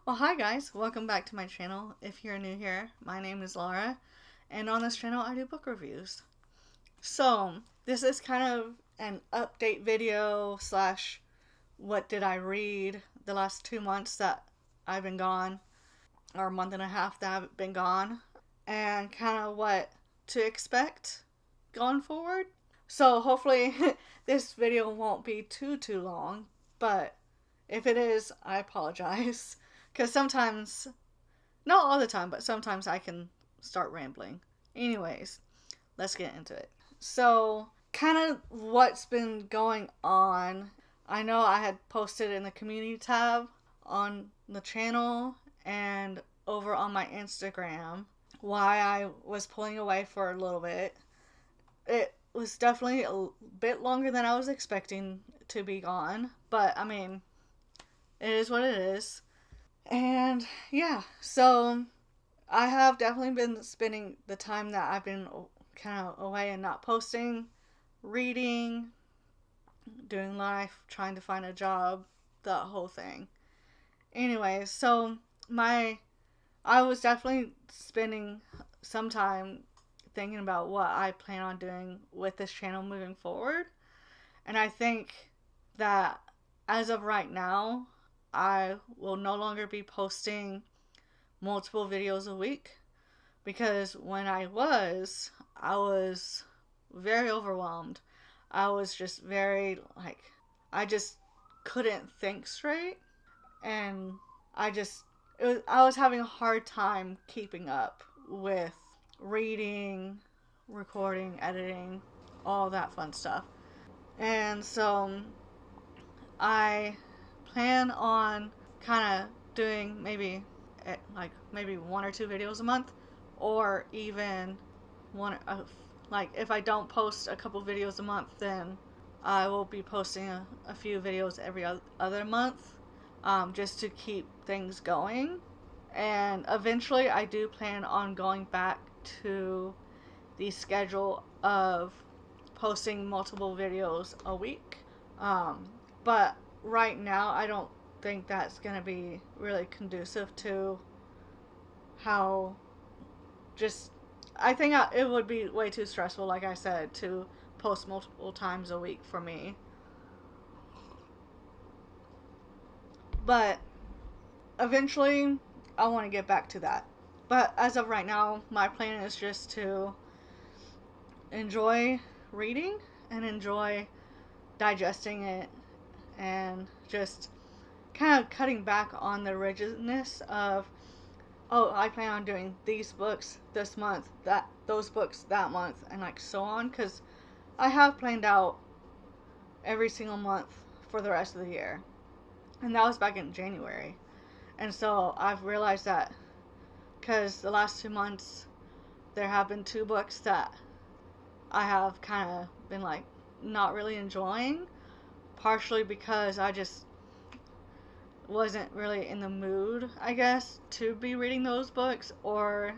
Well, hi guys, welcome back to my channel. If you're new here, my name is Laura, and on this channel I do book reviews. So, this is kind of an update video slash what did I read the last 2 months that I've been gone, or a month and a half that I've been gone, and kind of what to expect going forward. So, hopefully, this video won't be too long, but if it is, I apologize. Because sometimes, not all the time, but sometimes I can start rambling. Anyways, let's get into it. So, kind of what's been going on. I know I had posted in the community tab on the channel and over on my Instagram why I was pulling away for a little bit. It was definitely a bit longer than I was expecting to be gone, but I mean, it is what it is. And yeah, so I have definitely been spending the time that I've been kind of away and not posting, reading, doing life, trying to find a job, that whole thing. Anyways, so I was definitely spending some time thinking about what I plan on doing with this channel moving forward. And I think that as of right now, I will no longer be posting multiple videos a week because when I was very overwhelmed. I was just very, I just couldn't think straight. And I was having a hard time keeping up with reading, recording, editing, all that fun stuff. And so I plan on kind of doing maybe one or two videos a month, or even one like if I don't post a couple videos a month, then I will be posting a few videos every other month, just to keep things going. And eventually, I do plan on going back to the schedule of posting multiple videos a week. But right now, I don't think that's going to be really conducive to how just. I think it would be way too stressful, like I said, to post multiple times a week for me. But eventually, I want to get back to that. But as of right now, my plan is just to enjoy reading and enjoy digesting it and just kind of cutting back on the rigidness of, oh, I plan on doing these books this month, those books that month, and like so on, because I have planned out every single month for the rest of the year. And that was back in January. And so I've realized that because the last 2 months there have been two books that I have kind of been like not really enjoying, partially because I just wasn't really in the mood, I guess, to be reading those books, or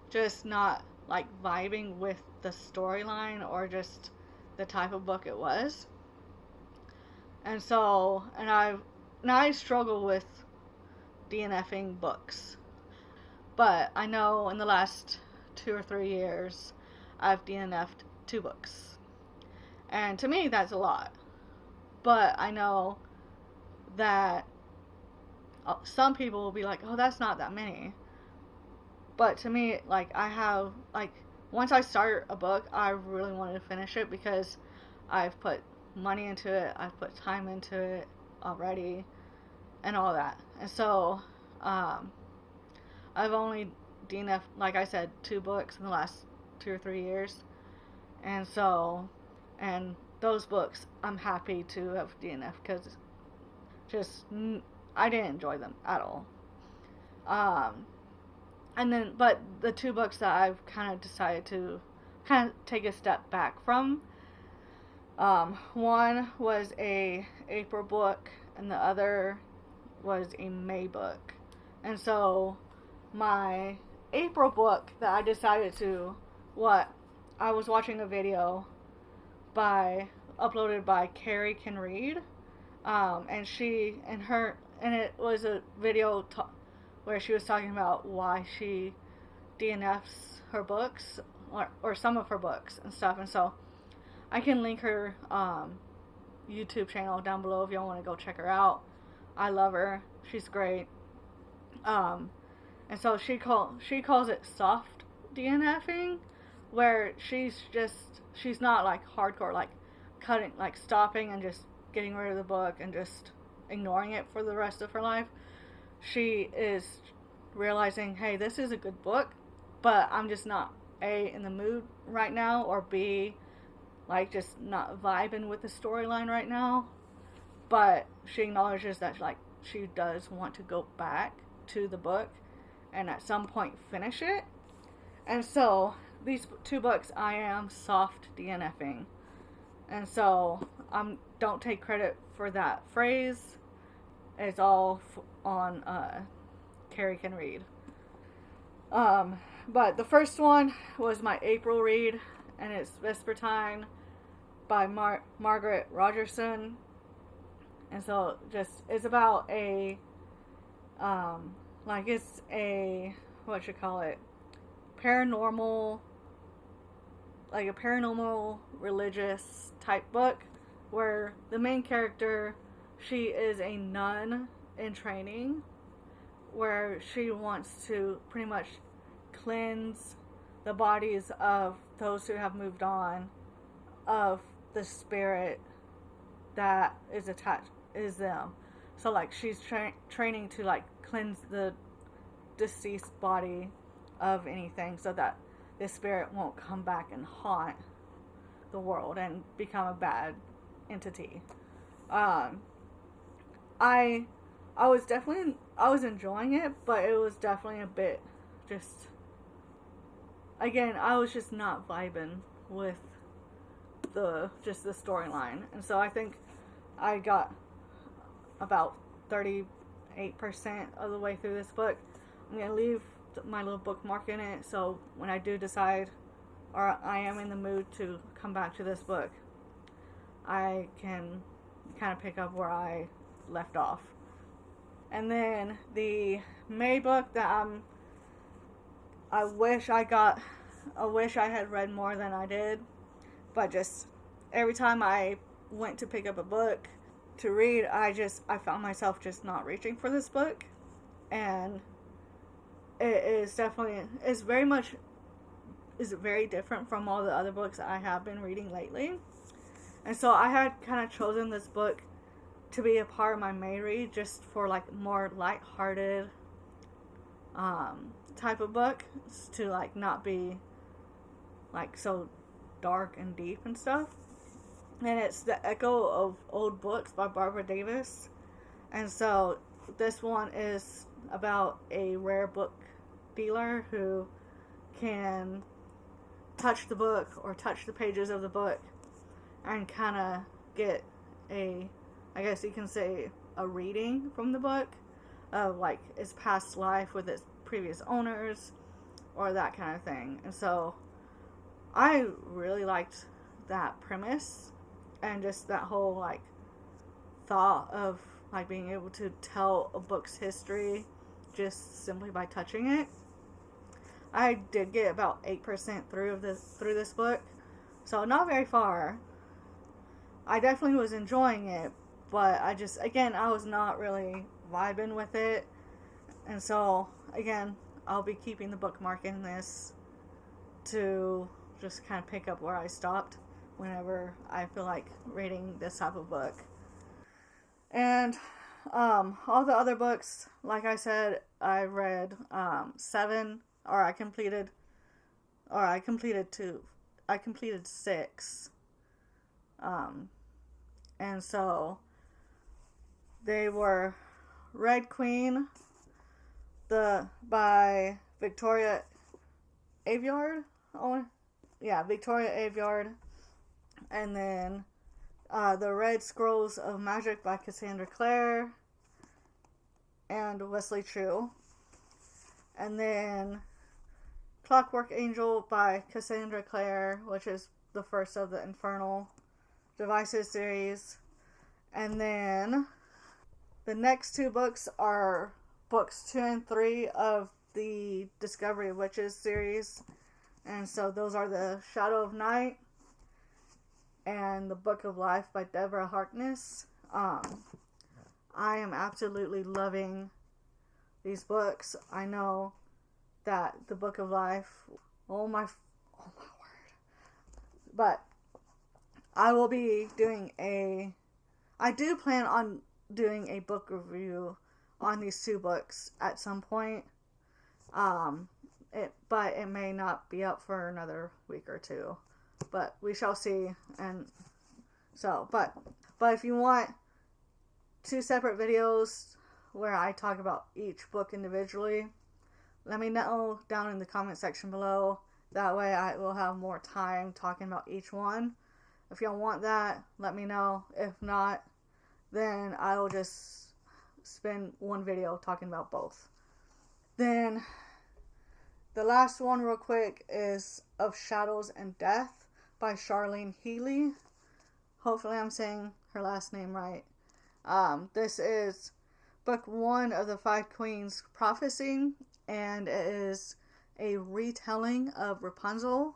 just not like vibing with the storyline or just the type of book it was. And so, and I struggle with DNFing books. But I know in the last 2 or 3 years, I've DNF'd 2 books. And to me, that's a lot. But I know that some people will be like, oh, that's not that many. But to me, once I start a book, I really wanted to finish it because I've put money into it, I've put time into it already, and all that. And so, I've only DNF'd, like I said, 2 books in the last 2 or 3 years. And so, and those books, I'm happy to have DNF'd because I didn't enjoy them at all. And then, but the 2 books that I've kind of decided to kind of take a step back from, one was a April book and the other was a May book. And so my April book that I decided to, I was watching a video uploaded by Carrie Can Read, and and it was a video where she was talking about why she DNFs her books, or some of her books and stuff. And so I can link her YouTube channel down below if y'all want to go check her out. I love her. She's great. And so she calls it soft DNFing, where she's not like hardcore, like cutting, like stopping and just getting rid of the book and just ignoring it for the rest of her life. She is realizing, hey, this is a good book, but I'm just not A, in the mood right now, or B, like just not vibing with the storyline right now. But she acknowledges that like she does want to go back to the book and at some point finish it. And so these two books I am soft DNFing. And so don't take credit for that phrase. It's all on Carrie Can Read. But the first one was my April read, and it's Vespertine by Margaret Rogerson. And so it's about a it's a, what you call it, paranormal, like a paranormal religious type book, where the main character, she is a nun in training, where she wants to pretty much cleanse the bodies of those who have moved on of the spirit that is them. So like she's training to like cleanse the deceased body of anything, so that this spirit won't come back and haunt the world and become a bad entity. I was enjoying it, but it was definitely a bit just, again, I was just not vibing with the storyline. And so I think I got about 38% of the way through this book. I'm going to leave my little bookmark in it, so when I do decide, or I am in the mood to come back to this book, I can kind of pick up where I left off. And then the May book that I wish I had read more than I did, but just every time I went to pick up a book to read, I found myself just not reaching for this book. And it is definitely, is very different from all the other books I have been reading lately. And so I had kind of chosen this book to be a part of my May read, just for like more lighthearted type of book, to like not be like so dark and deep and stuff. And it's The Echo of Old Books by Barbara Davis. And so this one is about a rare book dealer who can touch the book or touch the pages of the book and kind of get a, I guess you can say, a reading from the book of like its past life with its previous owners or that kind of thing. And so I really liked that premise and just that whole like thought of like being able to tell a book's history just simply by touching it. I did get about 8% through this book, so not very far. I definitely was enjoying it, but I was not really vibing with it. And so, again, I'll be keeping the bookmark in this to just kind of pick up where I stopped whenever I feel like reading this type of book. And all the other books, like I said, I read 7, or I completed 6. And so they were Red Queen, by Victoria Aveyard. Victoria Aveyard. And then The Red Scrolls of Magic by Cassandra Clare and Wesley Chu. And then Clockwork Angel by Cassandra Clare, which is the first of the Infernal Devices series. And then The next two books are books 2 and 3 of the Discovery of Witches series. And so those are The Shadow of Night and The Book of Life by Deborah Harkness. I am absolutely loving these books. I know that The Book of Life, oh my word. But I will be doing I do plan on doing a book review on these two books at some point. But it may not be up for another week or two. But we shall see. And so, but if you want two separate videos where I talk about each book individually, let me know down in the comment section below. That way I will have more time talking about each one. If y'all want that, let me know. If not, then I will just spend one video talking about both. Then the last one real quick is Of Shadows and Death by Charlene Healy. Hopefully I'm saying her last name right. This is book 1 of the Five Queens Prophecy, and it is a retelling of Rapunzel.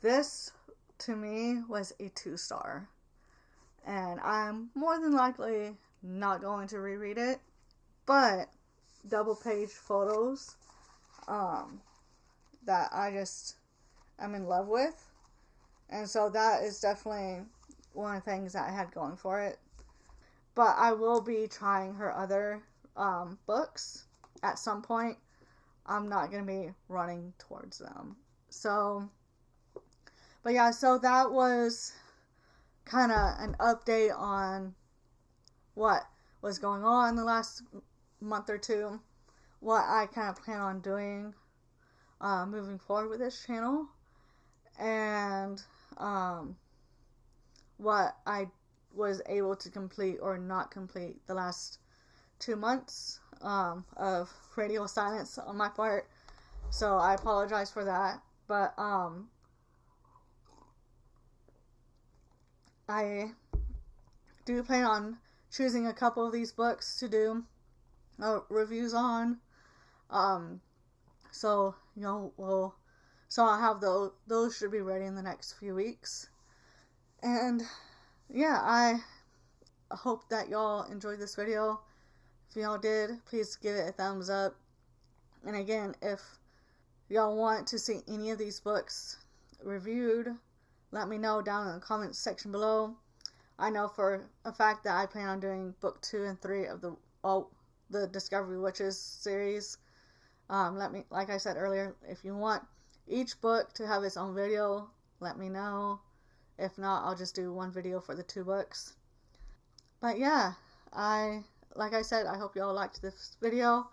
This, to me, was a 2-star. And I'm more than likely not going to reread it. But double page photos that I just am in love with. And so that is definitely one of the things that I had going for it. But I will be trying her other books at some point. I'm not going to be running towards them. So, but yeah, so that was kind of an update on what was going on the last month or two. What I kind of plan on doing moving forward with this channel. And what I was able to complete or not complete the last 2 months of radio silence on my part. So I apologize for that. But I do plan on choosing a couple of these books to do reviews on. So, you know, so I'll have those should be ready in the next few weeks. And yeah, I hope that y'all enjoyed this video. If y'all did, please give it a thumbs up. And again, if y'all want to see any of these books reviewed, let me know down in the comments section below. I know for a fact that I plan on doing book 2 and 3 of the Discovery Witches series. Like I said earlier, if you want each book to have its own video, let me know. If not, I'll just do one video for the 2 books. But yeah, like I said, I hope y'all liked this video.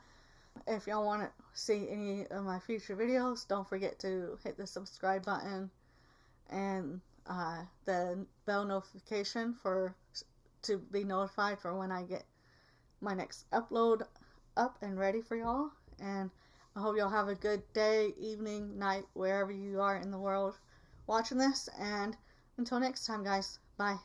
If y'all want to see any of my future videos, don't forget to hit the subscribe button and the bell notification to be notified for when I get my next upload up and ready for y'all. And I hope y'all have a good day, evening, night, wherever you are in the world watching this. And until next time, guys, bye.